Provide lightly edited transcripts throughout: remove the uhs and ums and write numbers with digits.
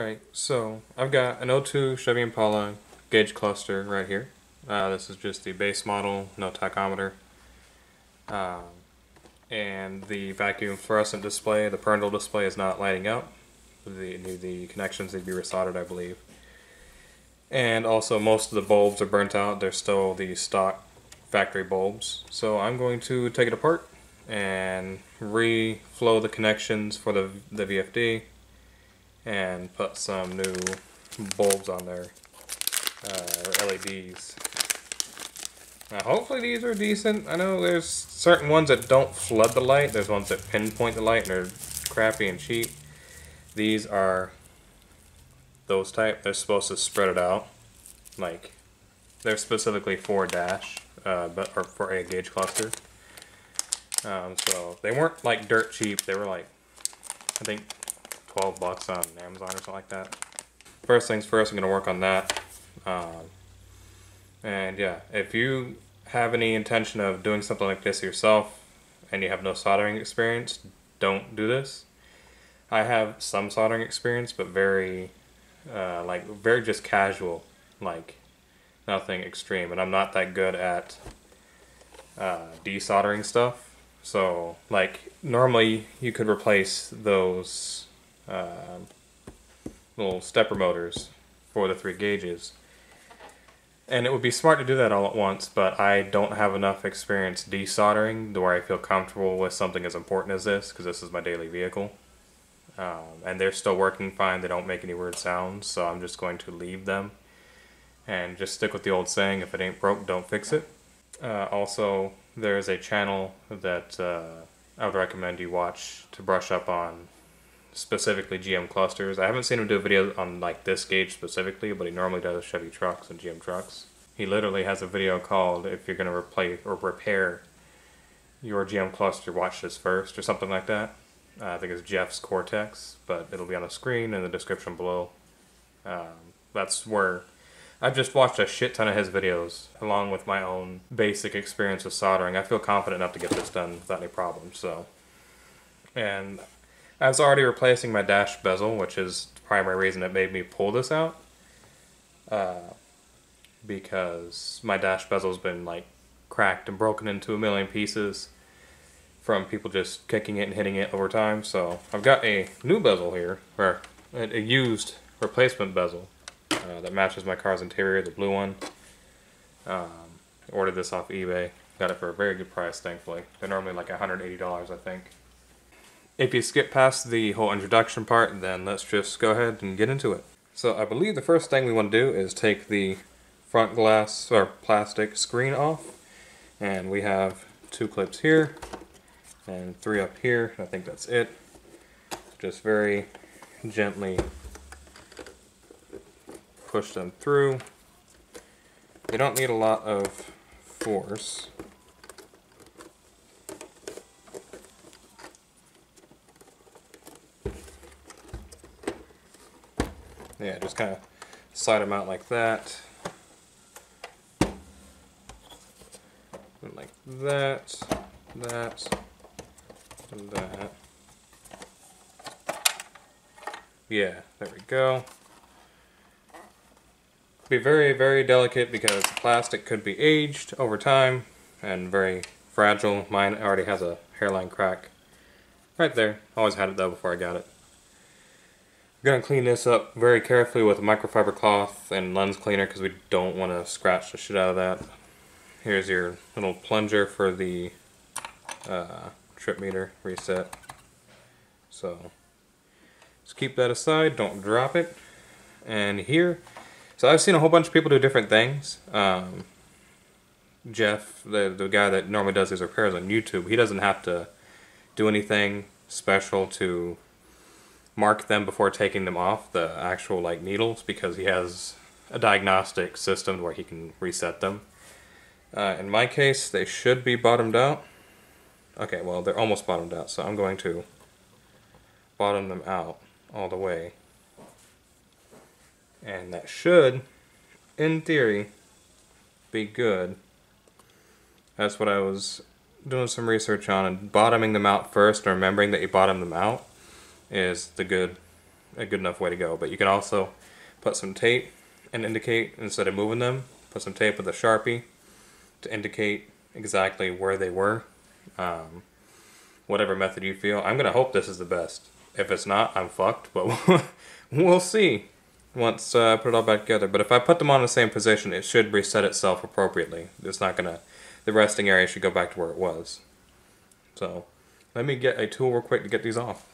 Alright, so I've got an '02 Chevy Impala gauge cluster right here. This is just the base model, no tachometer. Um, and the vacuum fluorescent display, the parental display, is not lighting up. The connections need to be resoldered, I believe. And also most of the bulbs are burnt out. They're still the stock factory bulbs. So I'm going to take it apart and reflow the connections for the VFD and put some new bulbs on there, or LEDs. Now hopefully these are decent. I know there's certain ones that don't flood the light. There's ones that pinpoint the light and they're crappy and cheap. These are those type. They're supposed to spread it out. Like, they're specifically for dash, or for a gauge cluster. So they weren't like dirt cheap. They were like, I think, 12 bucks on Amazon or something like that. First things first, I'm going to work on that. And yeah, if you have any intention of doing something like this yourself and you have no soldering experience, don't do this. I have some soldering experience, but very just casual, like nothing extreme, and I'm not that good at desoldering stuff. So like normally you could replace those little stepper motors for the 3 gauges. And it would be smart to do that all at once, but I don't have enough experience desoldering to where I feel comfortable with something as important as this, because this is my daily vehicle. And they're still working fine, they don't make any weird sounds, so I'm just going to leave them and just stick with the old saying, if it ain't broke, don't fix it. Also, there's a channel that I would recommend you watch to brush up on specifically GM clusters. I haven't seen him do a video on like this gauge specifically, but he normally does Chevy trucks and GM trucks. He literally has a video called "If you're going to replace or repair your GM cluster, watch this first," or something like that. I think it's Jeff's Cortex, but it'll be on the screen in the description below. That's where I've just watched a shit ton of his videos, along with my own basic experience with soldering. I feel confident enough to get this done without any problems. So, and I was already replacing my dash bezel, which is the primary reason it made me pull this out. Because my dash bezel's been like cracked and broken into a million pieces from people just kicking it and hitting it over time. So I've got a new bezel here, or a used replacement bezel that matches my car's interior, the blue one. Ordered this off eBay. Got it for a very good price, thankfully. They're normally like $180, I think. If you skip past the whole introduction part, then let's just go ahead and get into it. So I believe the first thing we want to do is take the front glass or plastic screen off. And we have 2 clips here and 3 up here. I think that's it. Just very gently push them through. You don't need a lot of force. Yeah, just kind of slide them out like that. And like that, that, and that. Yeah, there we go. Be very, very delicate because plastic could be aged over time and very fragile. Mine already has a hairline crack right there. Always had it though before I got it. I'm going to clean this up very carefully with a microfiber cloth and lens cleaner because we don't want to scratch the shit out of that. Here's your little plunger for the trip meter reset. So just keep that aside, don't drop it. And here, so I've seen a whole bunch of people do different things. Jeff, the guy that normally does these repairs on YouTube, he doesn't have to do anything special to mark them before taking them off, the actual like needles, because he has a diagnostic system where he can reset them. In my case, they should be bottomed out. Okay, well, they're almost bottomed out, so I'm going to bottom them out all the way. And that should, in theory, be good. That's what I was doing some research on, and bottoming them out first, and remembering that you bottom them out is the good a good enough way to go. But you can also put some tape and indicate, instead of moving them, put some tape with a Sharpie to indicate exactly where they were. Whatever method you feel. I'm gonna hope this is the best. If it's not, I'm fucked, but we'll see once I put it all back together. But if I put them on the same position, it should reset itself appropriately. It's not gonna, the resting area should go back to where it was. So let me get a tool real quick to get these off.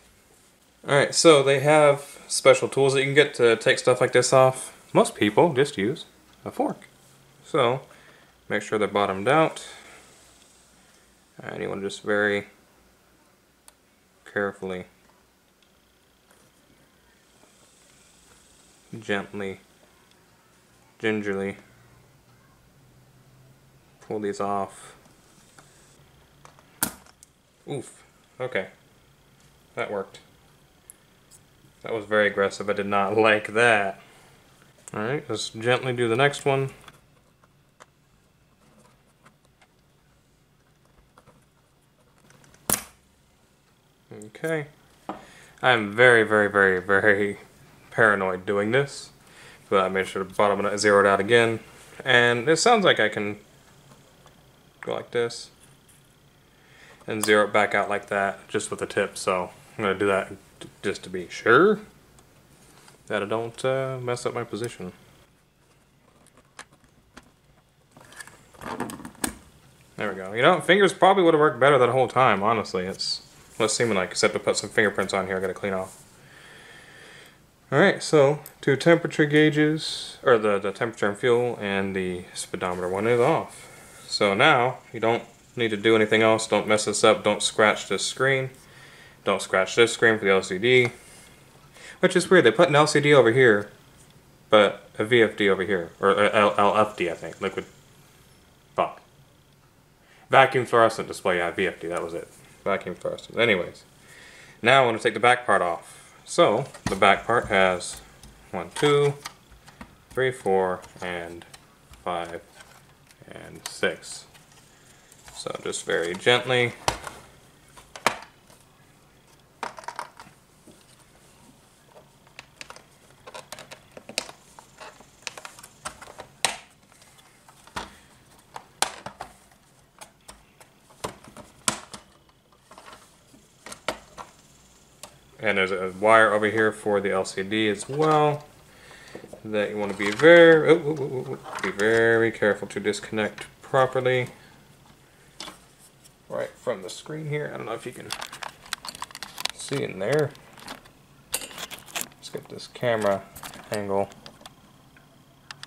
Alright, so they have special tools that you can get to take stuff like this off. Most people just use a fork. So make sure they're bottomed out. And you want to just very carefully, gently, gingerly pull these off. Oof. Okay. That worked. That was very aggressive. I did not like that. Alright, let's gently do the next one. Okay. I'm very, very, very, very paranoid doing this. But I made sure to bottom it zeroed out again. And it sounds like I can go like this. And zero it back out like that, just with the tip. So I'm going to do that just to be sure that I don't mess up my position. There we go. You know, fingers probably would have worked better that whole time, honestly. It's what's seeming like, except to put some fingerprints on here I gotta clean off. Alright, so 2 temperature gauges, or the temperature and fuel, and the speedometer one is off. So now, you don't need to do anything else. Don't mess this up. Don't scratch this screen. Don't scratch this screen for the LCD. Which is weird. They put an LCD over here, but a VFD over here. Or LFD, I think. Liquid. Fuck. Vacuum fluorescent display. Yeah, VFD. That was it. Vacuum fluorescent. Anyways. Now I want to take the back part off. So, the back part has 1, 2, 3, 4, and 5, and 6. So just very gently. And there's a wire over here for the LCD as well that you want to be very careful to disconnect properly. Right from the screen here. I don't know if you can see in there. Let's get this camera angle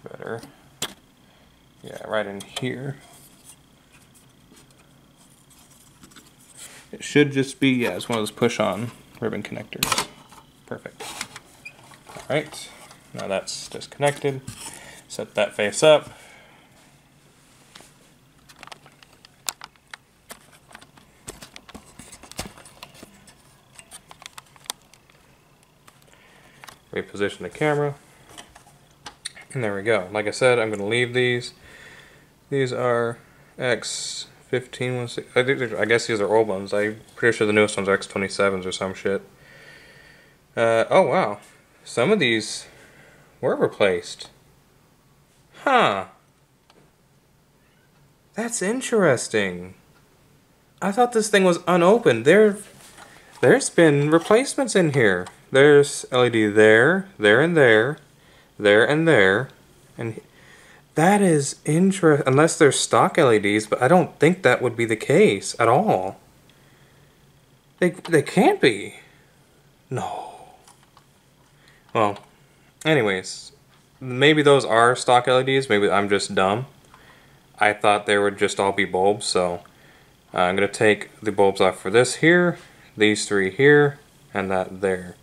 better. Yeah, right in here. It should just be, yeah, it's one of those push-on ribbon connectors. Perfect. Alright, now that's disconnected. Set that face up. Reposition the camera. And there we go. Like I said, I'm going to leave these. These are X15, I guess these are old ones. I'm pretty sure the newest ones are X27s or some shit. Oh wow. Some of these were replaced. Huh. That's interesting. I thought this thing was unopened. There's been replacements in here. There's LED there, there and there, there and there, and that is interesting. Unless they're stock LEDs, but I don't think that would be the case at all. They can't be. No. Well, anyways, maybe those are stock LEDs. Maybe I'm just dumb. I thought they would just all be bulbs, so I'm going to take the bulbs off for this here, these 3 here, and that there.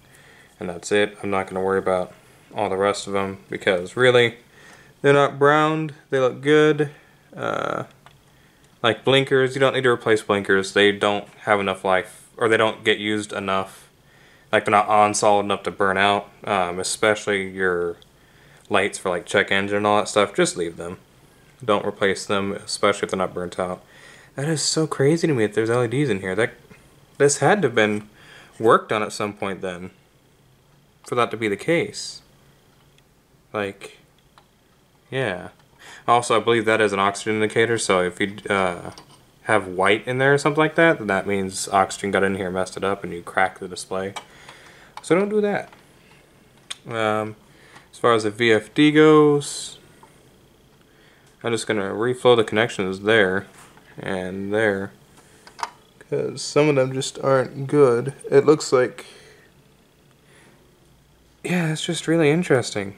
And that's it. I'm not going to worry about all the rest of them because really, they're not browned. They look good. Like blinkers, you don't need to replace blinkers. They don't have enough life, or they don't get used enough. Like they're not on solid enough to burn out. Especially your lights for like check engine and all that stuff. Just leave them. Don't replace them, especially if they're not burnt out. That is so crazy to me that there's LEDs in here. This had to have been worked on at some point then. for that to be the case. Like, yeah. Also, I believe that is an oxygen indicator, so if you have white in there or something like that, then that means oxygen got in here, messed it up, and you cracked the display. So don't do that. As far as the VFD goes, I'm just going to reflow the connections there and there, because some of them just aren't good. It looks like, yeah, it's just really interesting.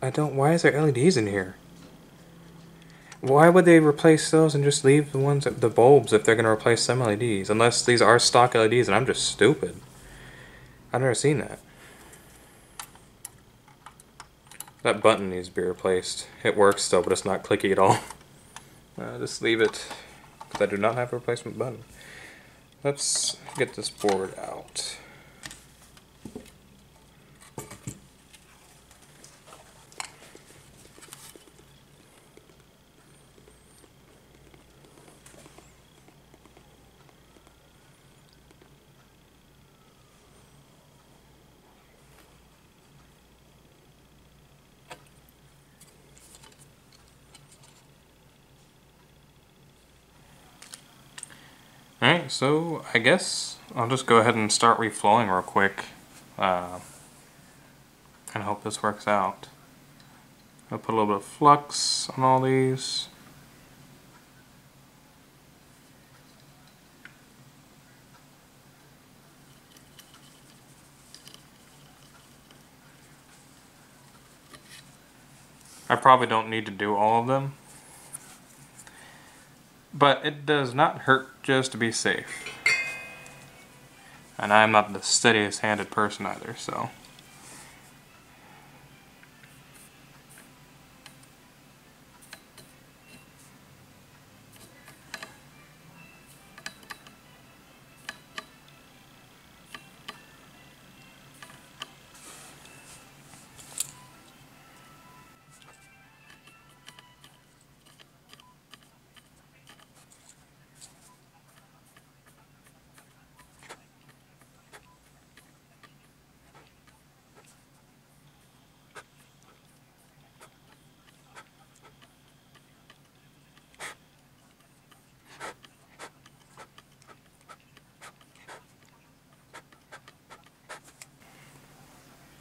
Why is there LEDs in here? Why would they replace those and just leave the bulbs if they're going to replace some LEDs? Unless these are stock LEDs and I'm just stupid. I've never seen that. That button needs to be replaced. It works still, but it's not clicky at all. Just leave it, because I do not have a replacement button. Let's get this board out. Alright, so I guess I'll just go ahead and start reflowing real quick and hope this works out. I'll put a little bit of flux on all these. I probably don't need to do all of them, but it does not hurt just to be safe. And I'm not the steadiest handed person either, so.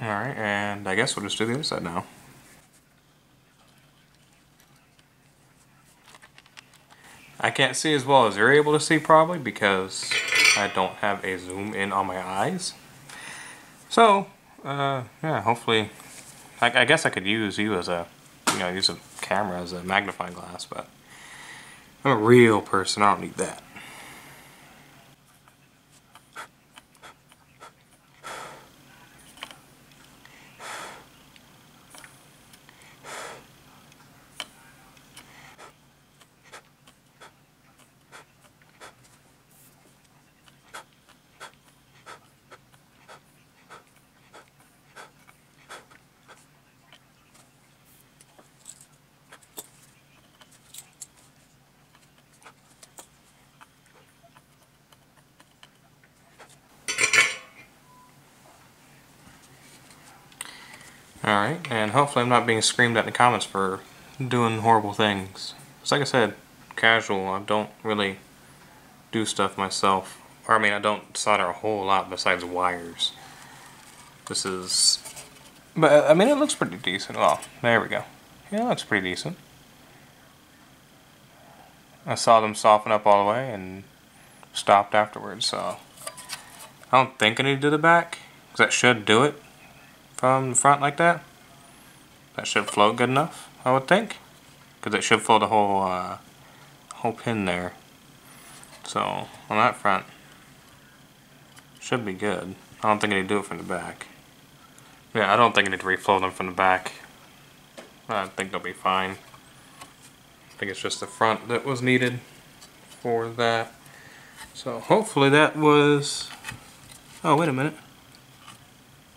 Alright, and I guess we'll just do the other side now. I can't see as well as you're able to see probably because I don't have a zoom in on my eyes. So, yeah, hopefully, I guess I could use you as a, use a camera as a magnifying glass, but I'm a real person, I don't need that. Alright, and hopefully I'm not being screamed at in the comments for doing horrible things. It's like I said, casual. I don't really do stuff myself. Or I mean, I don't solder a whole lot besides wires. This is... But, I mean, it looks pretty decent. Well, there we go. Yeah, it looks pretty decent. I saw them soften up all the way and stopped afterwards, so... I don't think I need to do the back, because that should do it from the front like that. That should float good enough, I would think, because it should float the whole pin there. So on that front, should be good. I don't think I need to do it from the back. Yeah, I don't think I need to reflow them from the back. I think they'll be fine. I think it's just the front that was needed for that. So hopefully that was... Oh, wait a minute.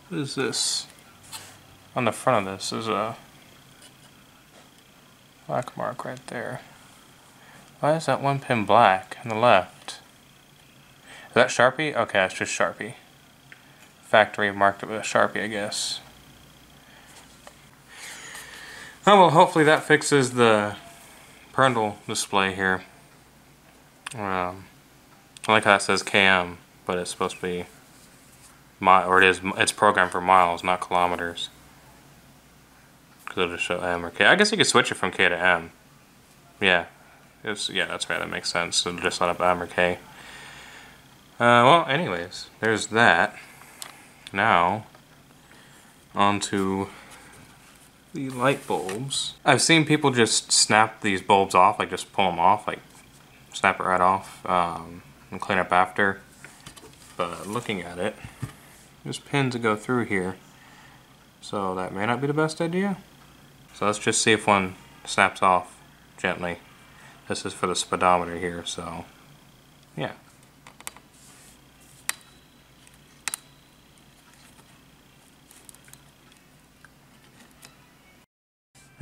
What is this? On the front of this is a black mark right there. Why is that one pin black on the left? Is that Sharpie? Okay, it's just Sharpie. factory marked it with a Sharpie, I guess. Oh well, hopefully that fixes the parental display here. I like how it says km, but it's supposed to be it's programmed for miles, not kilometers. Because it'll just show M or K. I guess you could switch it from K to M. Yeah, yeah, that's right. That makes sense. So just let up M or K. Well, anyways, there's that. Now, onto the light bulbs. I've seen people just snap these bulbs off, like just pull them off, like snap it right off, and clean up after. But looking at it, there's pins that go through here, so that may not be the best idea. So let's just see if one snaps off gently. This is for the speedometer here, so yeah.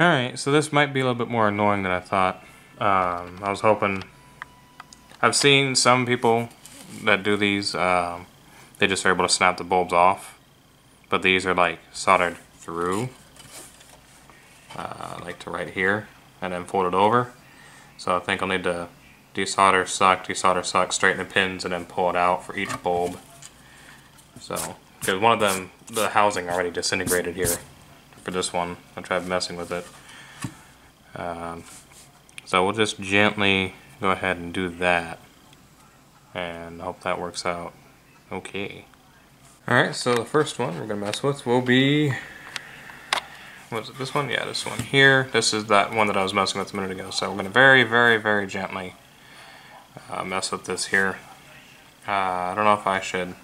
Alright, so this might be a little bit more annoying than I thought. I was hoping... I've seen some people that do these, they just are able to snap the bulbs off. But these are like soldered through, like to right here, and then fold it over. So I think I'll need to desolder, suck, straighten the pins, and then pull it out for each bulb. So, because one of them, the housing already disintegrated here. For this one, I tried messing with it. So we'll just gently go ahead and do that, and hope that works out okay. Alright, so the first one we're going to mess with will be, what is it, this one? Yeah, this one here. This is that one that I was messing with a minute ago. So we're going to very, very, very gently mess with this here. I don't know if I should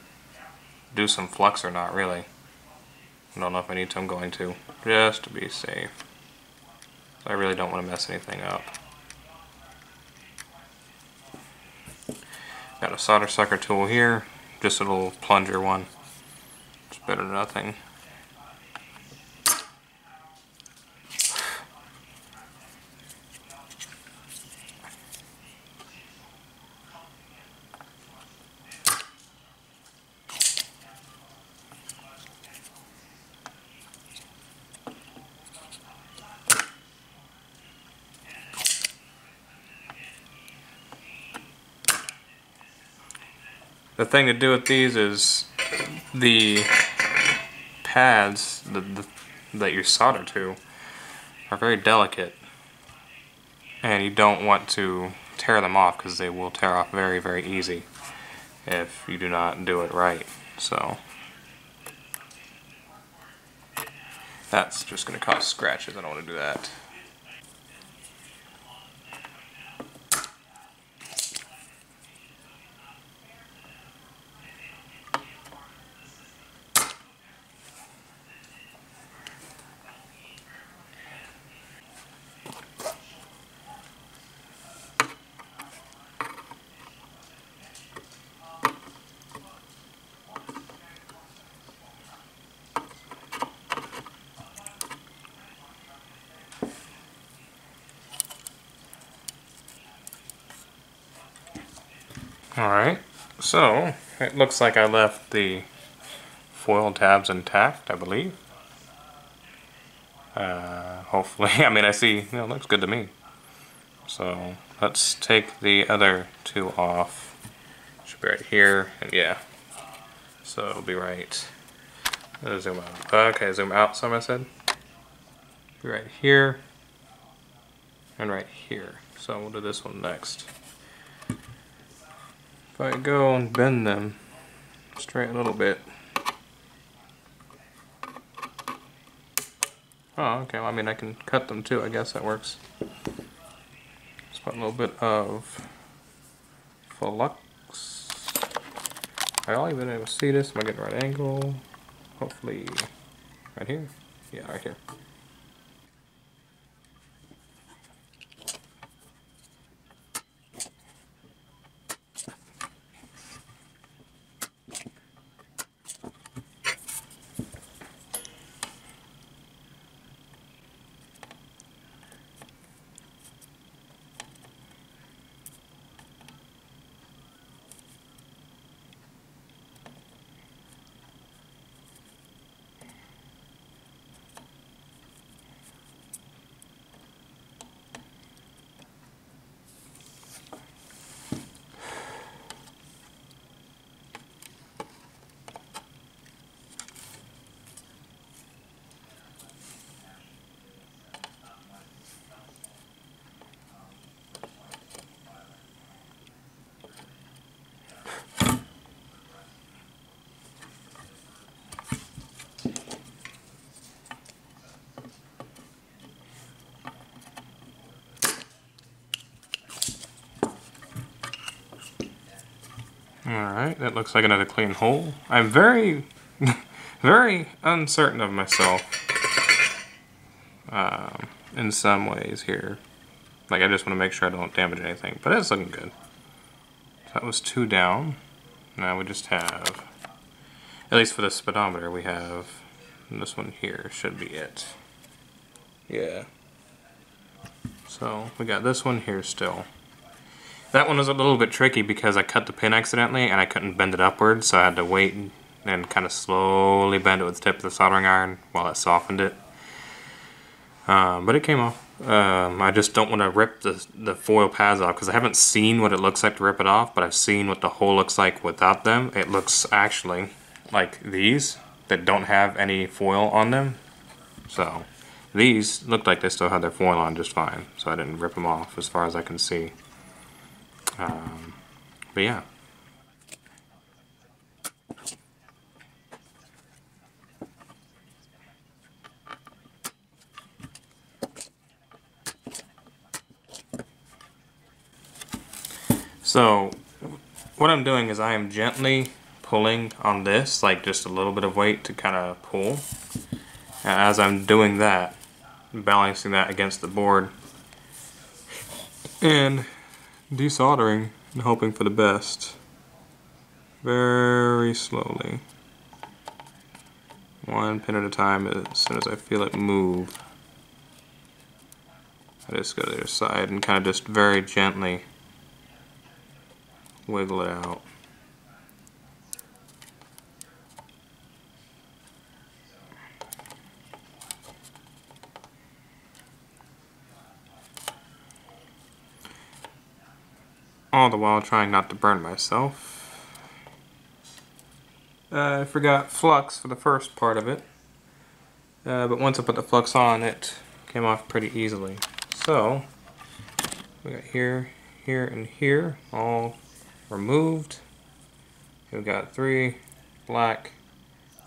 do some flux or not, really. I don't know if I need to, I'm going to, just to be safe. So I really don't want to mess anything up. Got a solder sucker tool here, just a little plunger one. It's better than nothing. The thing to do with these is the pads that you solder to are very delicate, and you don't want to tear them off because they will tear off very, very easy if you do not do it right. So that's just going to cause scratches. I don't want to do that. Alright, so it looks like I left the foil tabs intact, I believe. Hopefully, I mean, I see, it looks good to me. So let's take the other two off. Should be right here, and yeah. So it'll be right. Zoom out. Okay, zoom out, some I said. Be right here, and right here. So we'll do this one next. If I go and bend them straight a little bit. Oh, okay, well, I mean, I can cut them too, I guess that works. Just put a little bit of flux. Are y'all even able to see this? Am I getting the right angle? Hopefully, right here? Yeah, right here. Alright, that looks like another clean hole. I'm very, very uncertain of myself in some ways here. Like, I just want to make sure I don't damage anything, but it's looking good. So that was 2 down. Now we just have, at least for the speedometer, we have this one here should be it. Yeah. So we got this one here still. That one was a little bit tricky because I cut the pin accidentally and I couldn't bend it upwards, so I had to wait and kind of slowly bend it with the tip of the soldering iron while it softened it. But it came off. I just don't want to rip the foil pads off because I haven't seen what it looks like to rip it off, but I've seen what the hole looks like without them. It looks actually like these that don't have any foil on them. So these looked like they still had their foil on just fine, so I didn't rip them off as far as I can see. But yeah. So what I'm doing is I am gently pulling on this, like just a little bit of weight to kind of pull. And as I'm doing that, balancing that against the board and desoldering and hoping for the best. Very slowly. One pin at a time. As soon as I feel it move, I just go to the other side and kind of just very gently wiggle it out. All the while trying not to burn myself. I forgot flux for the first part of it, but once I put the flux on, it came off pretty easily. So we got here, here, and here all removed. We've got 3 black,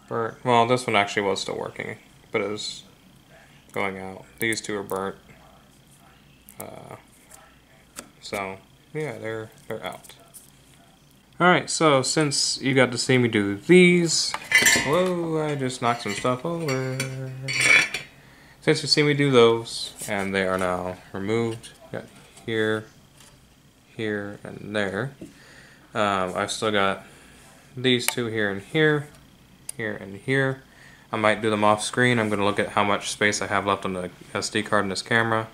burnt. Well, this one actually was still working, but it was going out. These 2 are burnt. So yeah, they're out. Alright, so since you got to see me do these, whoa, I just knocked some stuff over. Since you see me do those, and they are now removed, got here, here, and there. I've still got these 2 here and here, here and here. I might do them off screen. I'm going to look at how much space I have left on the SD card in this camera.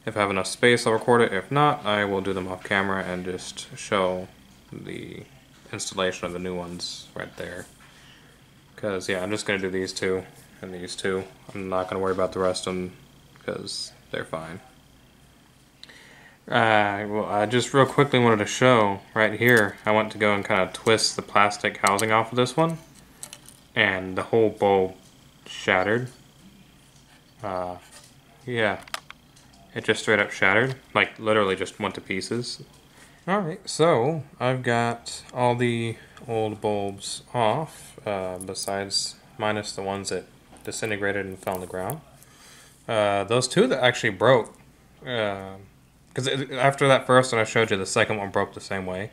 If I have enough space, I'll record it. If not, I will do them off camera and just show the installation of the new ones right there. Because, yeah, I'm just going to do these 2 and these 2. I'm not going to worry about the rest of them because they're fine. Well, I just real quickly wanted to show right here, I went to go and kind of twist the plastic housing off of this one, and the whole bulb shattered. Yeah. It just straight up shattered, like literally just went to pieces. Alright, so I've got all the old bulbs off, besides minus the ones that disintegrated and fell on the ground. Those 2 that actually broke, because after that first one I showed you, the second one broke the same way.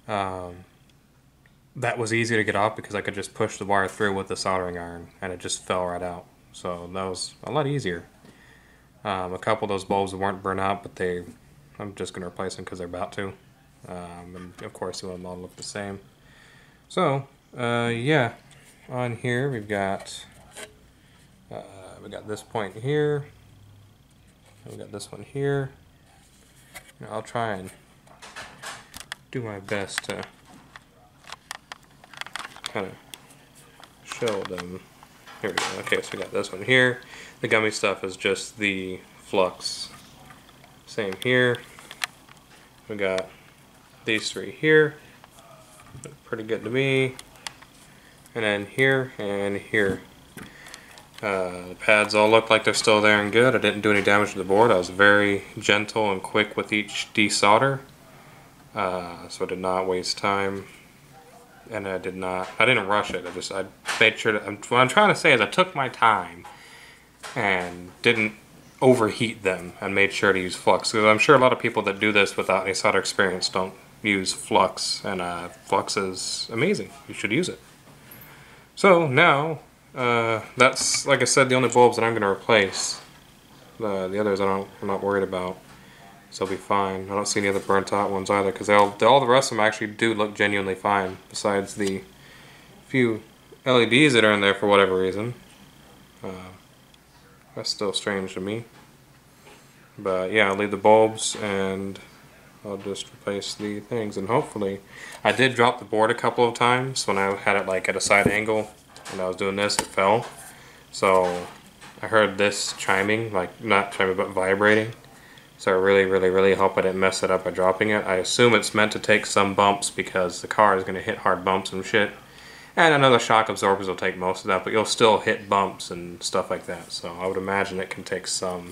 That was easy to get off because I could just push the wire through with the soldering iron and it just fell right out. So that was a lot easier. A couple of those bulbs weren't burnt out, but I'm just going to replace them because they're about to. And of course you want them all to look the same. So, yeah, on here we've got this point here, we got this one here. And I'll try and do my best to kind of show them. Here we go. Okay, so we got this one here. The gummy stuff is just the flux. Same here. We got these 3 here. Pretty good to me. And then here and here. The pads all look like they're still there and good. I didn't do any damage to the board. I was very gentle and quick with each desolder. So I did not waste time. And I didn't rush it. I made sure that, what I'm trying to say is I took my time and didn't overheat them and made sure to use flux. Because I'm sure a lot of people that do this without any solder experience don't use flux, and flux is amazing. You should use it. So now, that's, like I said, the only bulbs that I'm going to replace. The others I'm not worried about, so they'll be fine. I don't see any other burnt out ones either, because all the rest of them actually do look genuinely fine, besides the few LEDs that are in there for whatever reason. That's still strange to me. But yeah, I'll leave the bulbs and I'll just replace the things, and hopefully, I did drop the board a couple of times when I had it like at a side angle. When I was doing this, it fell. So I heard this chiming, like not chiming but vibrating. So I really hope I didn't mess it up by dropping it. I assume it's meant to take some bumps because the car is going to hit hard bumps and shit. And another shock absorbers will take most of that, but you'll still hit bumps and stuff like that. So I would imagine it can take some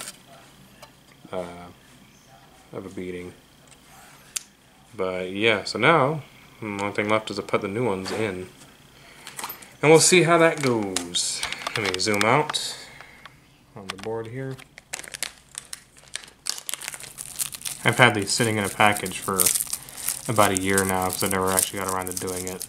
of a beating. But yeah, so now the only thing left is to put the new ones in. And we'll see how that goes. Let me zoom out on the board here. I've had these sitting in a package for about a year now because I never actually got around to doing it.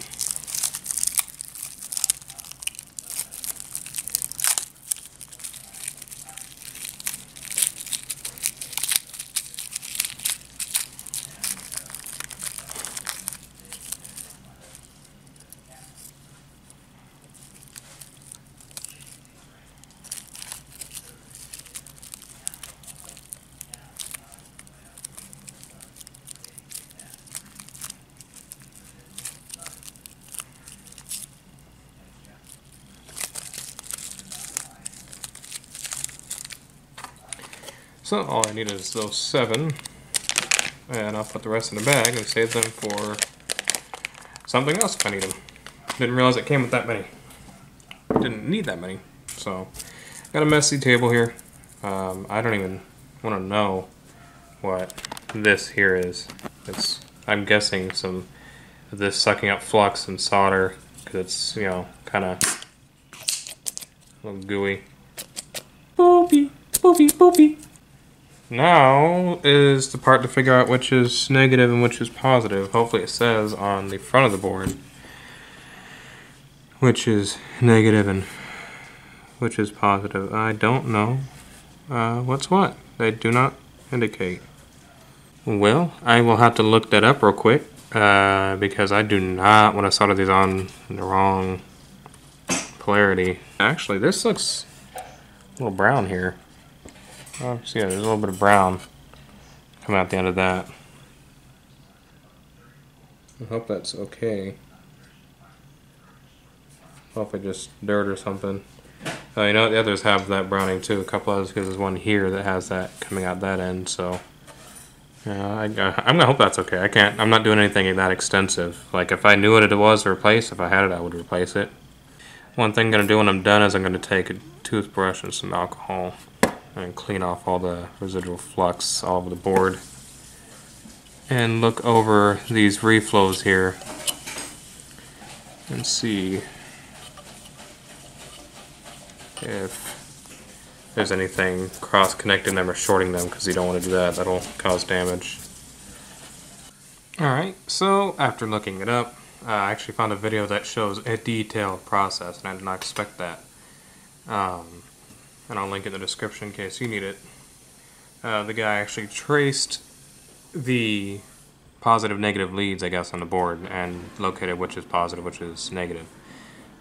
So all I need is those 7, and I'll put the rest in the bag and save them for something else if I need them. Didn't realize it came with that many. Didn't need that many. So, got a messy table here. I don't even want to know what this here is. I'm guessing some of this sucking up flux and solder, because it's, you know, kind of a little gooey. Boopy, boopy, boopy. Now is the part to figure out which is negative and which is positive. Hopefully it says on the front of the board which is negative and which is positive. I don't know what's what. They do not indicate. Well, I will have to look that up real quick because I do not want to solder these on the wrong polarity. Actually, this looks a little brown here. Oh, see, yeah, there's a little bit of brown coming out the end of that. I hope that's okay. Hopefully just dirt or something. You know, the others have that browning too. A couple others, because there's one here that has that coming out that end. So, yeah, I'm gonna hope that's okay. I'm not doing anything that extensive. Like if I knew what it was to replace, if I had it, I would replace it. One thing I'm gonna do when I'm done is I'm gonna take a toothbrush and some alcohol and clean off all the residual flux all over the board, and look over these reflows here and see if there's anything cross-connecting them or shorting them, because you don't want to do that. That'll cause damage. Alright, so after looking it up, I actually found a video that shows a detailed process, and I did not expect that. And I'll link it in the description in case you need it. The guy actually traced the positive negative leads, I guess, on the board and located which is positive, which is negative,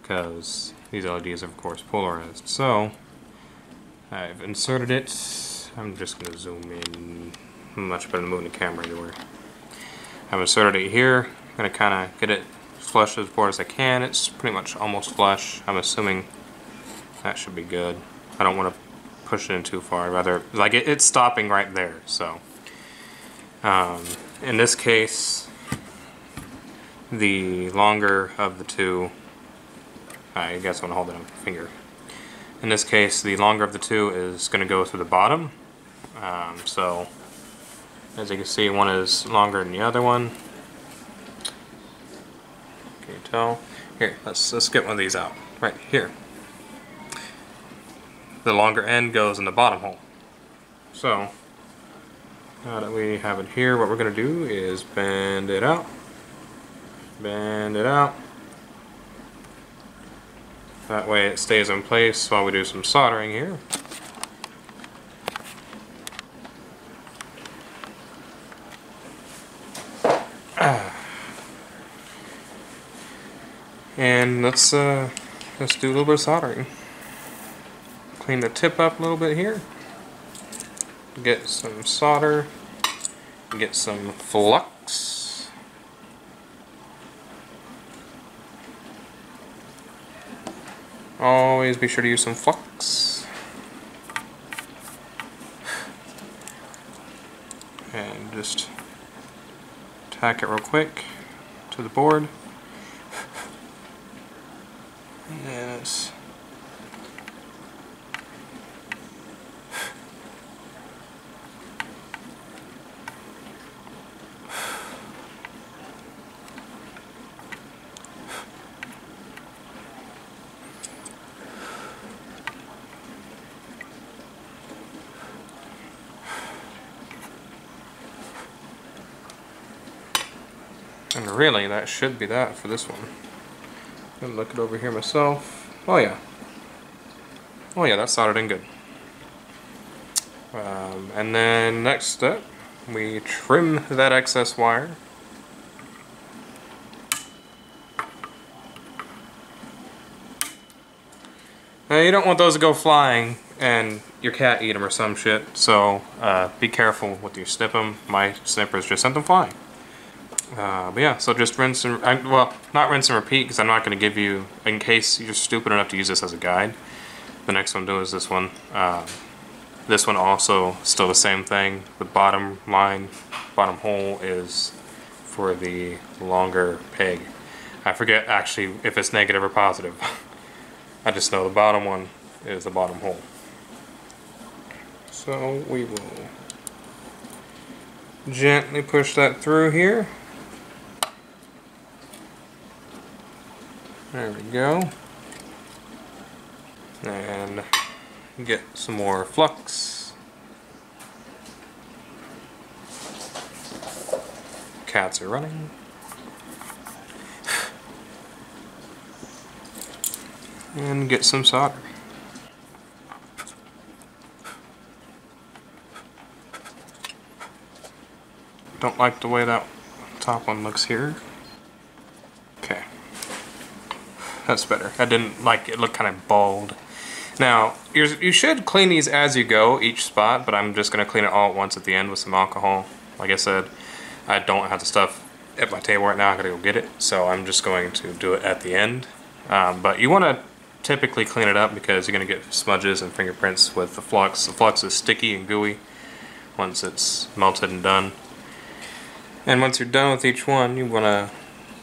because these LEDs are of course polarized. So I've inserted it. I'm just going to zoom in. Much better than moving the camera anywhere. I've inserted it here. I'm going to kind of get it flush as far as I can. It's pretty much almost flush. I'm assuming that should be good. I don't want to push it in too far. Rather, like it's stopping right there. So, in this case, the longer of the two, I guess I'm gonna hold it on my finger. In this case, the longer of the two is going to go through the bottom. So, as you can see, one is longer than the other one. Can you tell? Here, let's get one of these out. Right here. The longer end goes in the bottom hole. So, Now that we have it here, what we're going to do is bend it out. Bend it out. That way it stays in place while we do some soldering here. And let's do a little bit of soldering. Clean the tip up a little bit here. Get some solder. Get some flux. Always be sure to use some flux. And just tack it real quick to the board. Yes. And really, that should be that for this one. I'm gonna look it over here myself. Oh yeah. Oh yeah, that's soldered in good. And then next step, we trim that excess wire. Now you don't want those to go flying and your cat eat them or some shit, so be careful with your snip them. My snippers just sent them flying. But yeah, so just rinse and, well, not rinse and repeat, because I'm not going to give you, in case you're stupid enough to use this as a guide. The next one is this one. This one also still the same thing. The bottom line, bottom hole is for the longer peg. I forget actually if it's negative or positive. I just know the bottom one is the bottom hole. So we will gently push that through here. There we go. And get some more flux. Cats are running. And get some solder. Don't like the way that top one looks here. Okay. That's better. I didn't like it, looked kind of bald. Now, you should clean these as you go, each spot, but I'm just going to clean it all at once at the end with some alcohol. Like I said, I don't have the stuff at my table right now. I gotta go get it, so I'm just going to do it at the end. But you want to typically clean it up because you're going to get smudges and fingerprints with the flux. The flux is sticky and gooey once it's melted and done. And once you're done with each one, you want to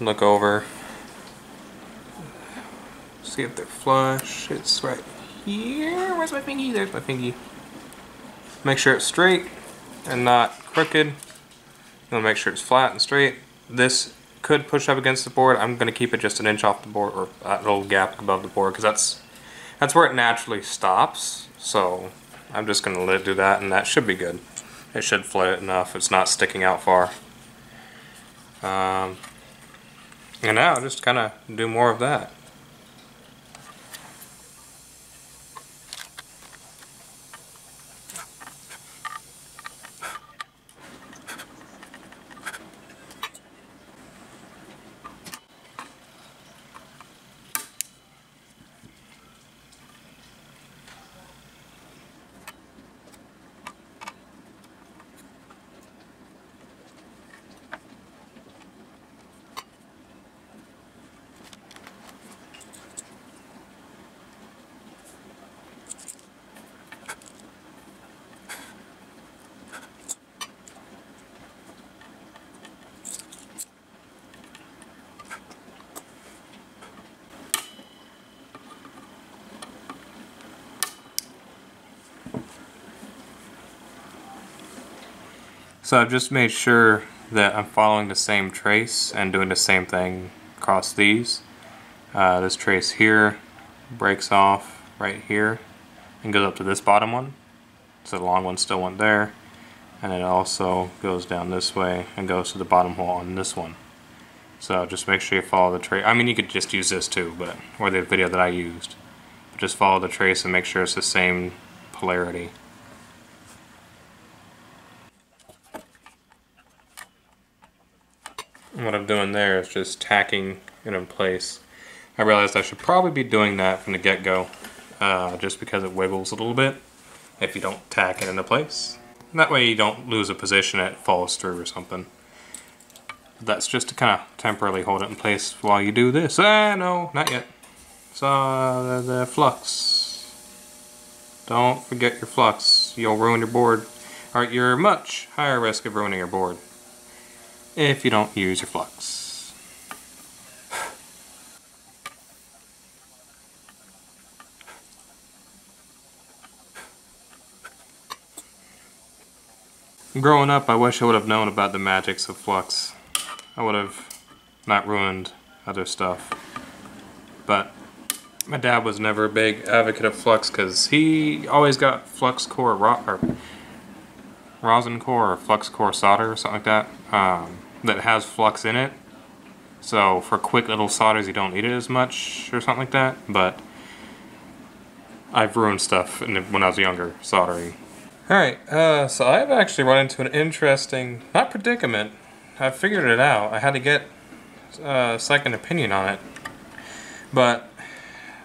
look over, see if they're flush. It's right here. Where's my fingy? There's my fingy. Make sure it's straight and not crooked. You want to make sure it's flat and straight. This could push up against the board. I'm going to keep it just an inch off the board, or that little gap above the board, because that's where it naturally stops. So I'm just going to let it do that, and that should be good. It should float enough. It's not sticking out far. And now just kind of do more of that. So I've just made sure that I'm following the same trace and doing the same thing across these. This trace here breaks off right here and goes up to this bottom one. So the long one still went there. and it also goes down this way and goes to the bottom hole on this one. So just make sure you follow the trace. I mean, you could just use this too, but or the video that I used. But just follow the trace and make sure it's the same polarity. And what I'm doing there is just tacking it in place. I realized I should probably be doing that from the get-go, just because it wiggles a little bit if you don't tack it into place. And that way you don't lose a position and it falls through or something. That's just to kind of temporarily hold it in place while you do this. No, not yet. So the flux. Don't forget your flux. You'll ruin your board. Or you're much higher risk of ruining your board if you don't use your flux. Growing up, I wish I would have known about the magics of flux. I would have not ruined other stuff. But my dad was never a big advocate of flux because he always got flux core or rosin core or flux core solder or something like that that has flux in it. So for quick little solders you don't need it as much or something like that. But I've ruined stuff when I was younger soldering. Alright, so I've actually run into an interesting, not predicament, I figured it out. I had to get a second opinion on it. But,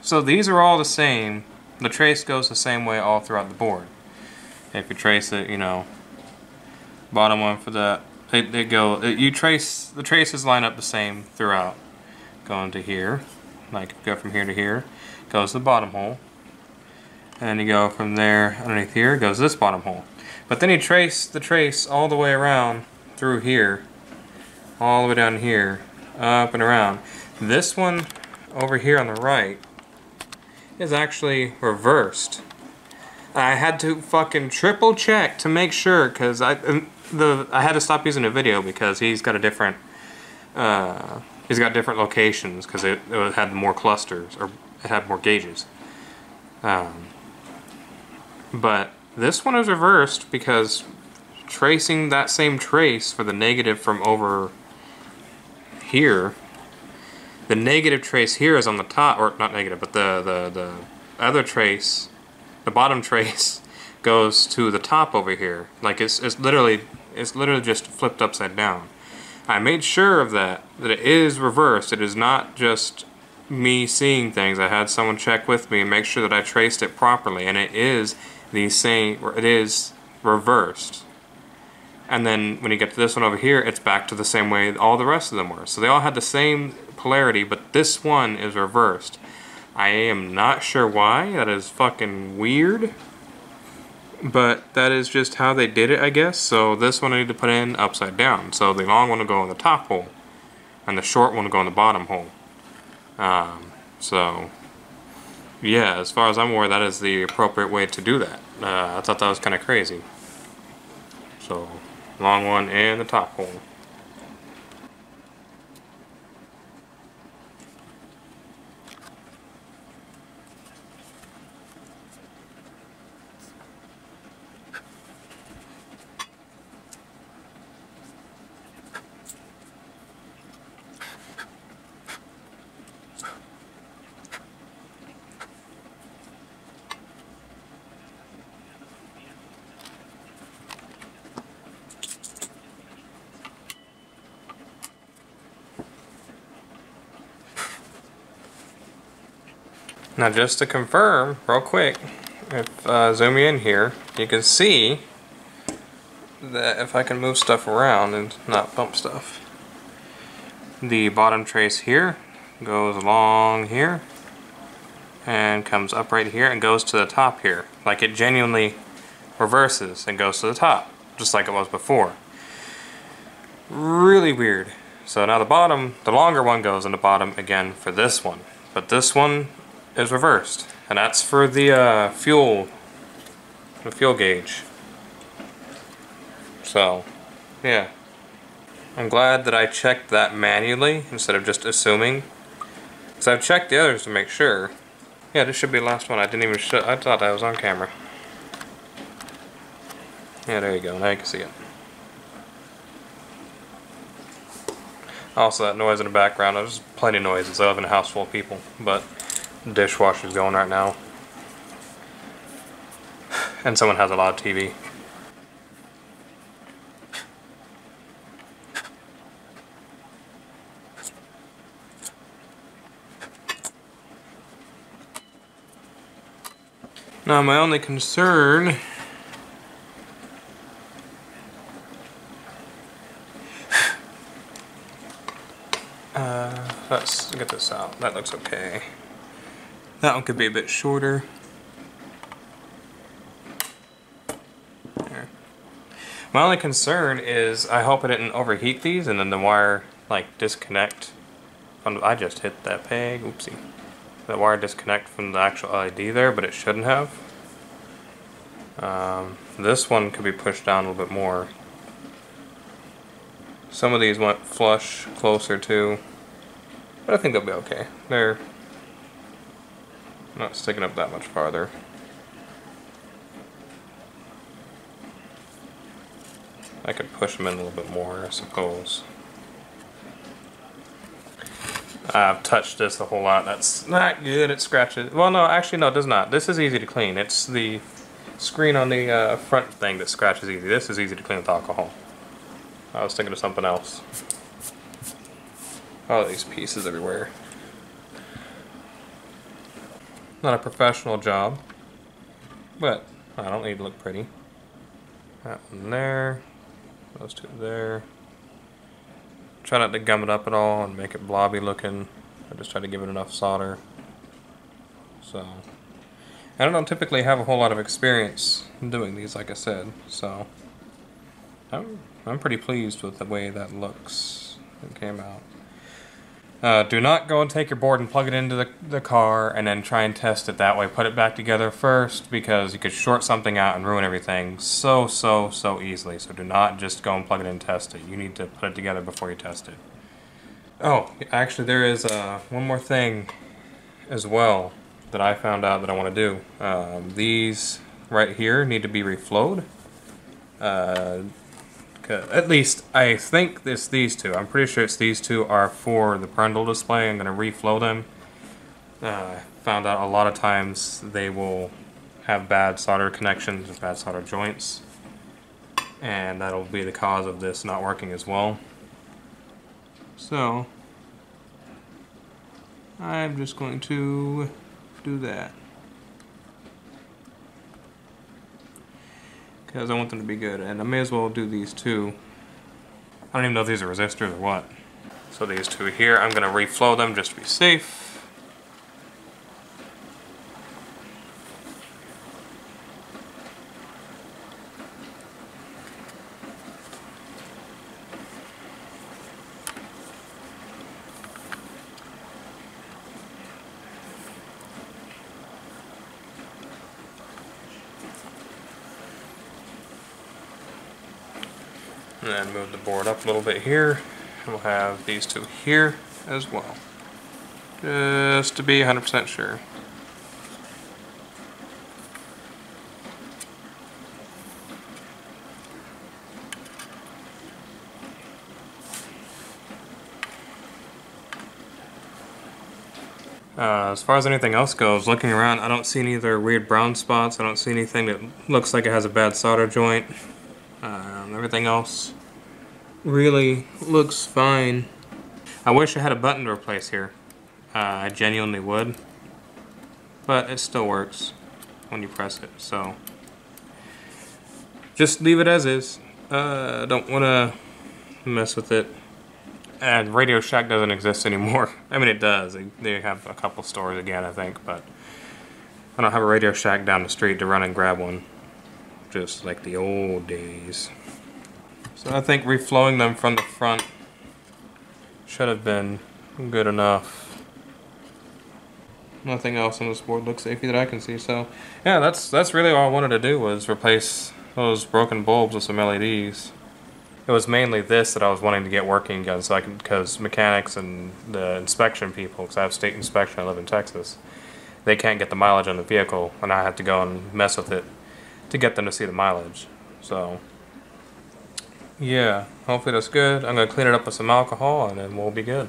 so these are all the same. The trace goes the same way all throughout the board. If you trace it, you know, bottom one for the, the traces line up the same throughout. Going to here, like if you go from here to here, goes to the bottom hole. And you go from there underneath here, goes this bottom hole. But then you trace the trace all the way around through here, all the way down here, up and around. This one over here on the right is actually reversed. I had to fucking triple check to make sure, because I had to stop using the video because he's got a different different locations because it had more clusters, or it had more gauges. But this one is reversed because tracing that same trace for the negative from over here, the negative trace here is on the top, or not negative, but the other trace, the bottom trace, goes to the top over here. Like it's literally just flipped upside down. I made sure of that it is reversed. It is not just me seeing things. I had someone check with me and make sure that I traced it properly, and it is the same, or it is reversed. And then when you get to this one over here, it's back to the same way all the rest of them were. So they all had the same polarity, but this one is reversed. I am not sure why. That is fucking weird. But that is just how they did it, I guess. So this one I need to put in upside down. So the long one will go in the top hole, and the short one will go in the bottom hole. So yeah, as far as I'm aware, that is the appropriate way to do that. I thought that was kind of crazy. So, long one and the top hole. Now just to confirm, real quick, if zoom in here, you can see that if I can move stuff around and not bump stuff, the bottom trace here goes along here and comes up right here and goes to the top here. Like it genuinely reverses and goes to the top, just like it was before. Really weird. So now the bottom, the longer one goes in the bottom again for this one, but this one is reversed, and that's for the fuel gauge. So yeah, I'm glad that I checked that manually instead of just assuming, because I've checked the others to make sure. Yeah, this should be the last one. I didn't even show, I thought that was on camera. Yeah, there you go. Now you can see it. Also, that noise in the background, there's plenty of noises. I live in a house full of people, but the dishwasher's going right now. And someone has a loud TV. Now, my only concern let's get this out. That looks okay. That one could be a bit shorter. There. My only concern is I hope I didn't overheat these and then the wire like disconnect. I just hit that peg. Oopsie. The wire disconnect from the actual LED there, but it shouldn't have. This one could be pushed down a little bit more. Some of these went flush closer to, but I think they'll be okay. They're not sticking up that much farther. I could push them in a little bit more, I suppose. I've touched this a whole lot. That's not good. It scratches. Well, no, actually, no, it does not. This is easy to clean. It's the screen on the front thing that scratches easy. This is easy to clean with alcohol. I was thinking of something else. All these pieces everywhere. Not a professional job, but I don't need to look pretty. That one there. Those two there. Try not to gum it up at all and make it blobby looking. I just try to give it enough solder. So, I don't typically have a whole lot of experience doing these, like I said. So, I'm pretty pleased with the way that looks. It came out. Do not go and take your board and plug it into the car and then try and test it that way. Put it back together first because you could short something out and ruin everything so easily. So do not just go and plug it in and test it. You need to put it together before you test it. Oh, actually there is one more thing as well that I found out that I want to do. These right here need to be reflowed. At least I think it's these two. I'm pretty sure it's these two are for the parental display. I'm going to reflow them. Found out a lot of times they will have bad solder connections or bad solder joints, and that'll be the cause of this not working as well. So I'm just going to do that because I want them to be good, and I may as well do these two. I don't even know if these are resistors or what. So these two here, I'm going to reflow them just to be safe. And then move the board up a little bit here. We'll have these two here as well. Just to be 100% sure. As far as anything else goes, looking around, I don't see any other weird brown spots. I don't see anything that looks like it has a bad solder joint. Everything else really looks fine. I wish I had a button to replace here. I genuinely would. But it still works when you press it, so just leave it as is. Don't want to mess with it. And Radio Shack doesn't exist anymore. I mean, it does. They have a couple stores again, I think, but I don't have a Radio Shack down the street to run and grab one. Just like the old days. So I think reflowing them from the front should have been good enough. Nothing else on this board looks safety that I can see, so yeah, that's really all I wanted to do was replace those broken bulbs with some LEDs. It was mainly this that I was wanting to get working again, so I could, because mechanics and the inspection people, because I have state inspection, I live in Texas, they can't get the mileage on the vehicle, and I have to go and mess with it to get them to see the mileage. So yeah, hopefully that's good. I'm gonna clean it up with some alcohol and then we'll be good.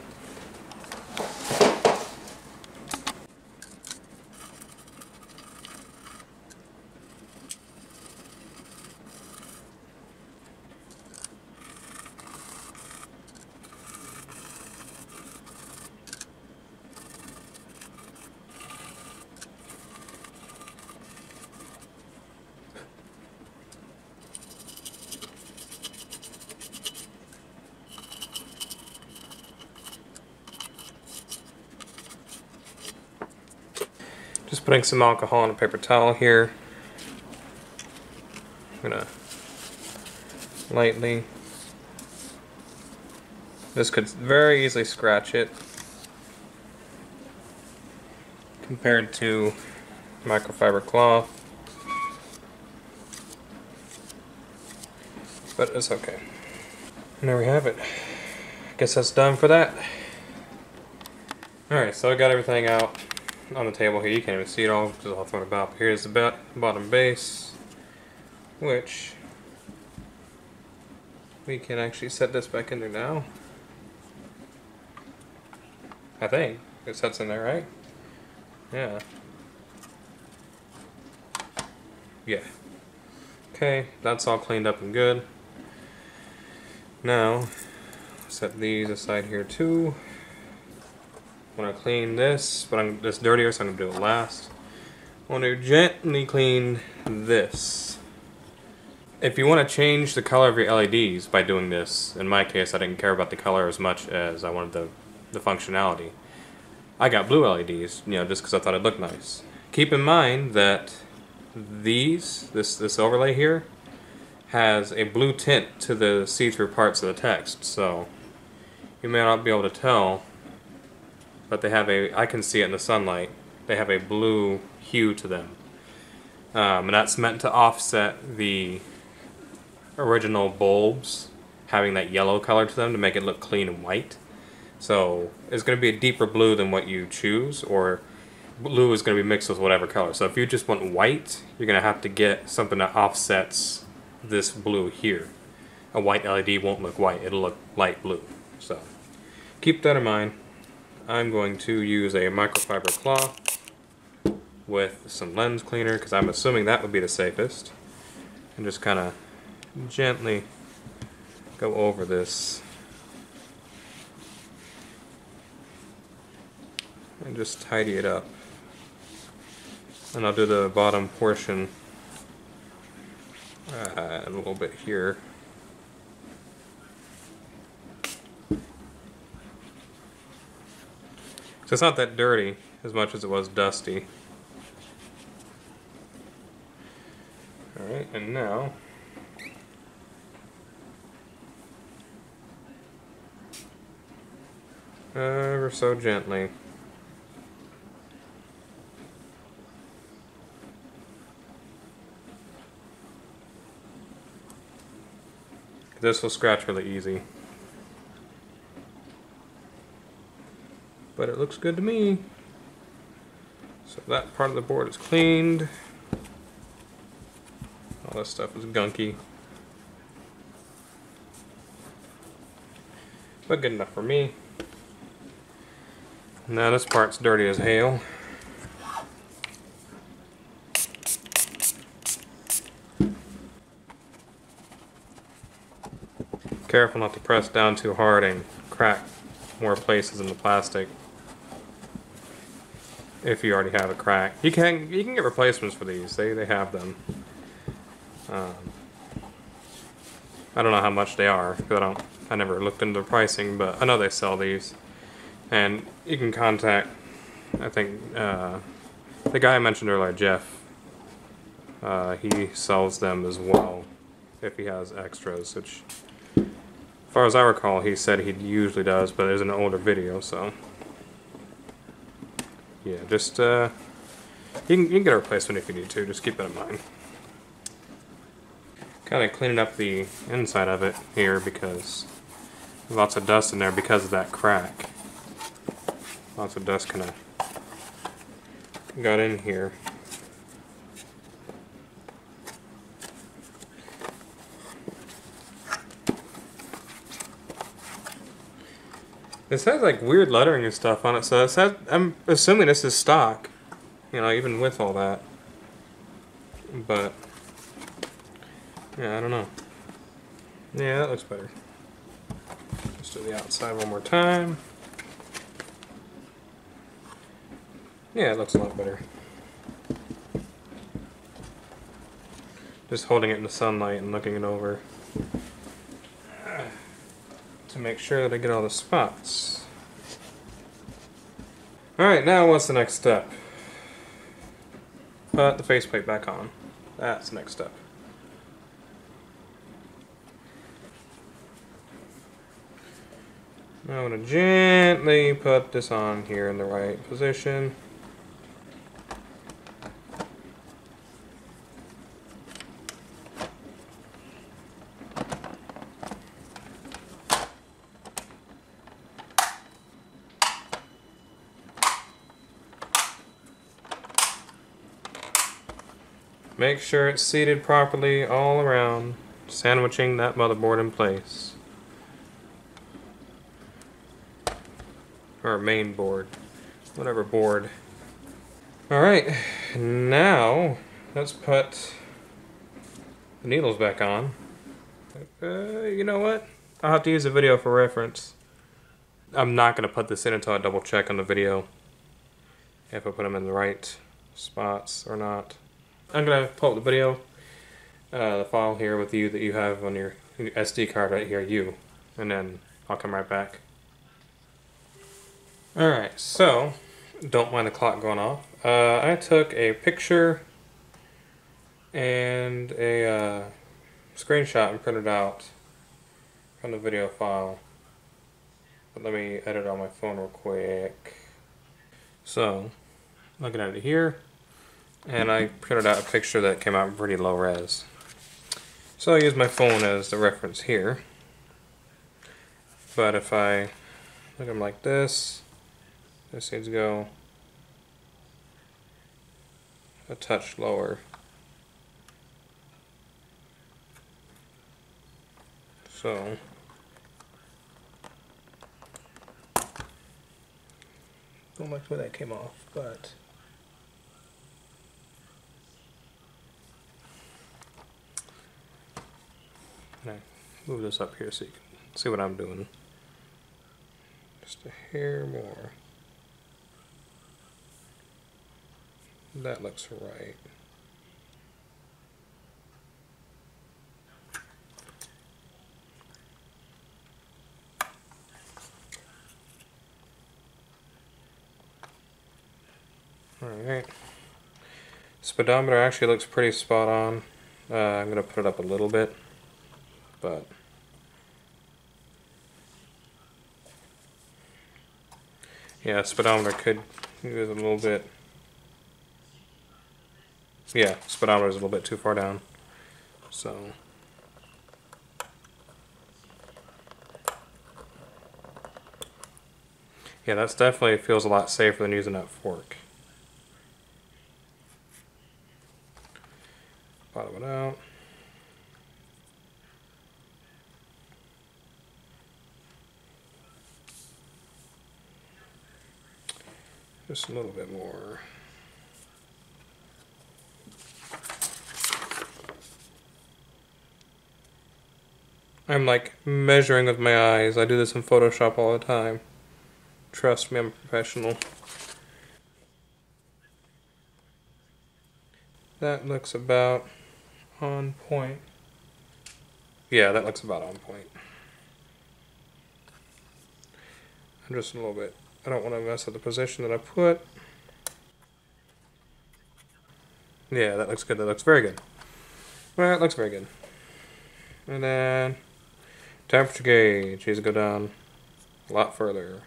Just putting some alcohol on a paper towel here. I'm gonna lightly. This could very easily scratch it compared to microfiber cloth, but it's okay. And there we have it. Guess that's done for that. Alright, so I got everything out on the table here. You can't even see it all because I'll throw it about. But here's the bottom base, which we can actually set this back in there now. I think it sets in there, right? Yeah. Yeah. Okay, that's all cleaned up and good. Now, set these aside here too. When I clean this, but it's dirtier, so I'm gonna do it last. I want to gently clean this. If you want to change the color of your LEDs by doing this, in my case, I didn't care about the color as much as I wanted the functionality. I got blue LEDs, you know, just because I thought it looked nice. Keep in mind that this overlay here has a blue tint to the see-through parts of the text, so you may not be able to tell, but they have I can see it in the sunlight, they have a blue hue to them. And that's meant to offset the original bulbs having that yellow color to them to make it look clean and white. So it's going to be a deeper blue than what you choose, or blue is going to be mixed with whatever color. So if you just want white, you're going to have to get something that offsets this blue here. A white LED won't look white, it'll look light blue. So keep that in mind. I'm going to use a microfiber cloth with some lens cleaner, because I'm assuming that would be the safest, and just kind of gently go over this and just tidy it up. And I'll do the bottom portion a little bit here. So it's not that dirty as much as it was dusty. Alright, and now ever so gently this will scratch really easy. But it looks good to me. So that part of the board is cleaned. All this stuff is gunky. But good enough for me. Now this part's dirty as hell. Careful not to press down too hard and crack more places in the plastic. If you already have a crack, you can get replacements for these. They have them. I don't know how much they are because I never looked into the pricing, but I know they sell these, and you can contact. I think the guy I mentioned earlier, Jeff. He sells them as well if he has extras, which, as far as I recall, he said he usually does, but it was an older video, so. Yeah, just, you can get a replacement if you need to, just keep that in mind. Kind of cleaning up the inside of it here because there's lots of dust in there because of that crack. Lots of dust kind of got in here. It says like weird lettering and stuff on it, so it says, I'm assuming this is stock. You know, even with all that. But yeah, I don't know. Yeah, that looks better. Let's do the outside one more time. Yeah, it looks a lot better. Just holding it in the sunlight and looking it over to make sure that I get all the spots. Alright, now what's the next step? Put the faceplate back on. That's the next step. I'm going to gently put this on here in the right position. Make sure it's seated properly all around, sandwiching that motherboard in place. Or main board, whatever board. Alright, now let's put the needles back on. You know what? I'll have to use a video for reference. I'm not going to put this in until I double check on the video if I put them in the right spots or not. I'm going to pull up the video, the file here with you that you have on your SD card right here, and then I'll come right back. Alright, so, don't mind the clock going off. I took a picture and a screenshot and printed out from the video file. But let me edit on my phone real quick. So, looking at it here, and I printed out a picture that came out pretty low res. So I use my phone as the reference here. But if I look at them like this needs to go a touch lower. So don't like the way that came off, but I move this up here so you can see what I'm doing. Just a hair more. That looks right. Alright. Speedometer actually looks pretty spot on. I'm going to put it up a little bit, but yeah, speedometer could use a little bit. Yeah, speedometer is a little bit too far down. So yeah, that's definitely feels a lot safer than using that fork. Bottom it out. Just a little bit more. I'm like measuring with my eyes. I do this in Photoshop all the time. Trust me, I'm a professional. That looks about on point. Yeah, that looks about on point. I'm just a little bit, I don't want to mess up the position that I put. Yeah, that looks good. That looks very good. Well, it looks very good. And then temperature gauge needs to go down a lot further.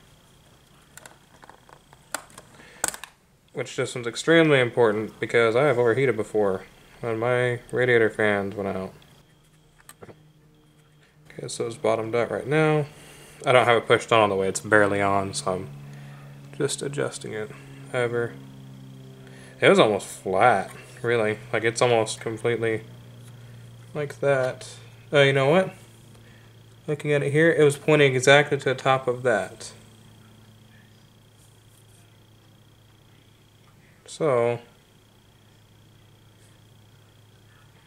Which this one's extremely important because I have overheated before when my radiator fans went out. Okay, so it's bottomed out right now. I don't have it pushed on all the way, it's barely on, so I'm just adjusting it. However, it was almost flat, really. Like it's almost completely like that. You know what? Looking at it here, it was pointing exactly to the top of that. So,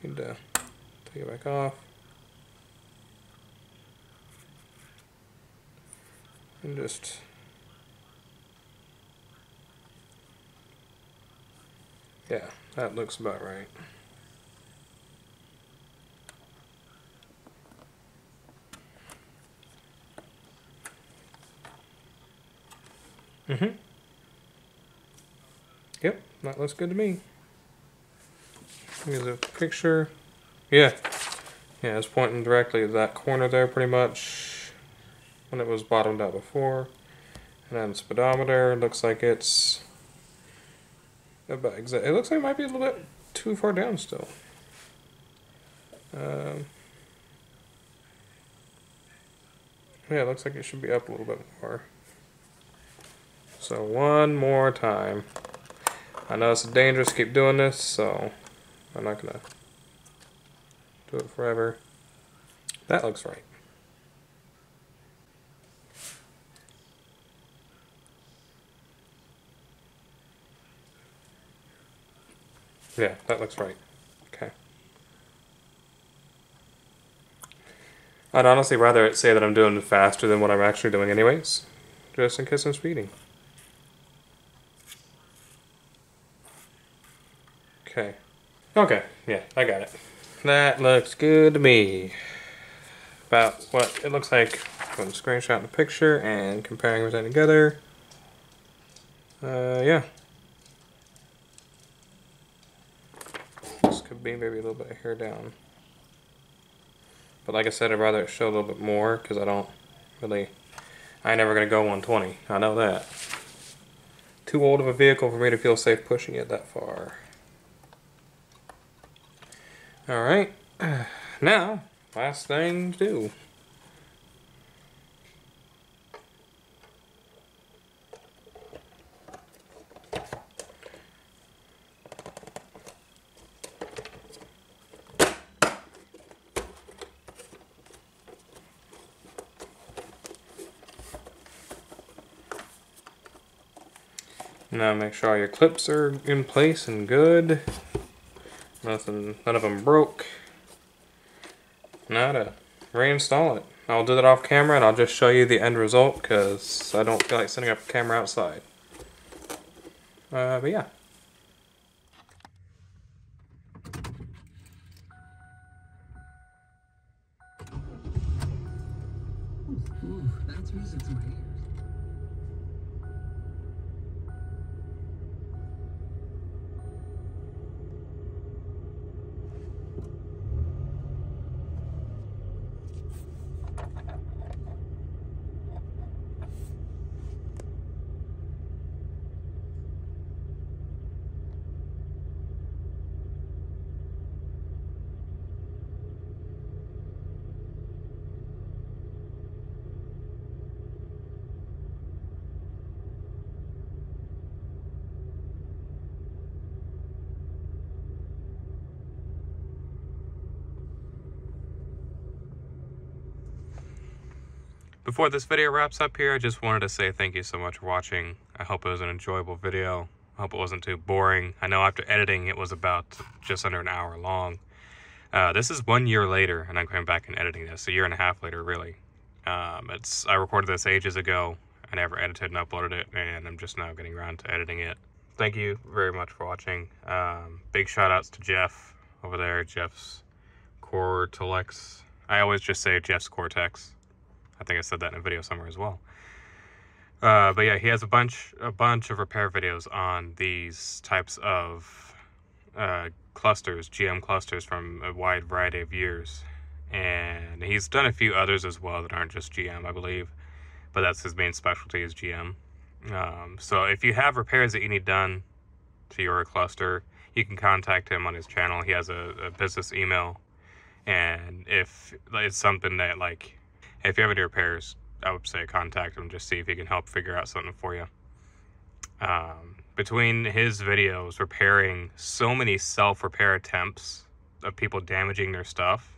need to take it back off. And just yeah, that looks about right. Yep, that looks good to me. Here's a picture. Yeah, it's pointing directly at that corner there pretty much when it was bottomed out before. And then speedometer, looks like it's about exact. It looks like it might be a little bit too far down still. Yeah, it looks like it should be up a little bit more. So one more time. I know it's dangerous to keep doing this, so I'm not gonna do it forever. That looks right. Yeah, that looks right. Okay. I'd honestly rather it say that I'm doing it faster than what I'm actually doing anyways, just in case I'm speeding. Okay. Okay, yeah, I got it. That looks good to me. About what it looks like from screenshotting the picture and comparing everything together. Yeah. This could be maybe a little bit of hair down. But like I said, I'd rather it show a little bit more because I don't really, I ain't never gonna go 120. I know that. Too old of a vehicle for me to feel safe pushing it that far. Alright, now, last thing to do. Now make sure all your clips are in place and good. None of them broke. Now to reinstall it. I'll do that off camera and I'll just show you the end result because I don't feel like setting up a camera outside. But yeah. Ooh, that's music to my ears. Before this video wraps up here, I just wanted to say thank you so much for watching. I hope it was an enjoyable video. I hope it wasn't too boring. I know after editing it was about just under an hour long. This is 1 year later and I'm coming back and editing this. A year and a half later, really. I recorded this ages ago. I never edited and uploaded it, and I'm just now getting around to editing it. Thank you very much for watching. Big shout outs to Jeff over there, Jeff's Cortex. I always just say Jeff's Cortex. I think I said that in a video somewhere as well. But yeah, he has a bunch of repair videos on these types of clusters, GM clusters from a wide variety of years. And he's done a few others as well that aren't just GM, I believe. But that's his main specialty is GM. So if you have repairs that you need done to your cluster, you can contact him on his channel. He has a business email. And if it's something that, like, if you have any repairs, I would say contact him, just see if he can help figure out something for you. Between his videos repairing so many self-repair attempts of people damaging their stuff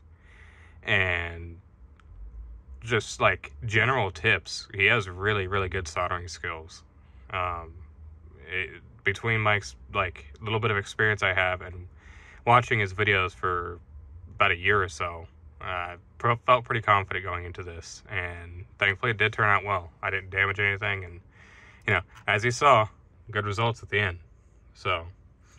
and just like general tips, he has really, really good soldering skills. between my little bit of experience I have and watching his videos for about a year or so, I felt pretty confident going into this, and thankfully it did turn out well. I didn't damage anything, and you know, as you saw, good results at the end. So,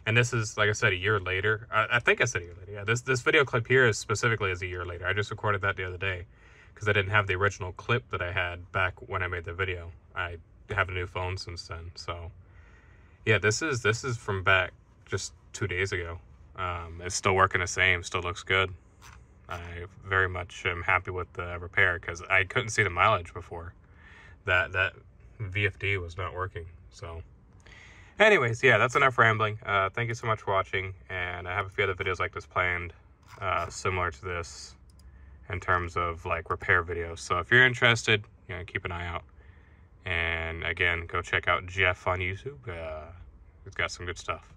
and this is, like I said, a year later. I think I said a year later. Yeah, this video clip here is specifically as a year later. I just recorded that the other day because I didn't have the original clip that I had back when I made the video. I have a new phone since then, so yeah, this is from back just 2 days ago. It's still working the same, still looks good. I very much am happy with the repair because I couldn't see the mileage before that VFD was not working. So anyways, yeah, that's enough rambling. Thank you so much for watching, and I have a few other videos like this planned, similar to this in terms of like repair videos. So if you're interested, you know, keep an eye out. And again, go check out Jeff on YouTube. He's got some good stuff.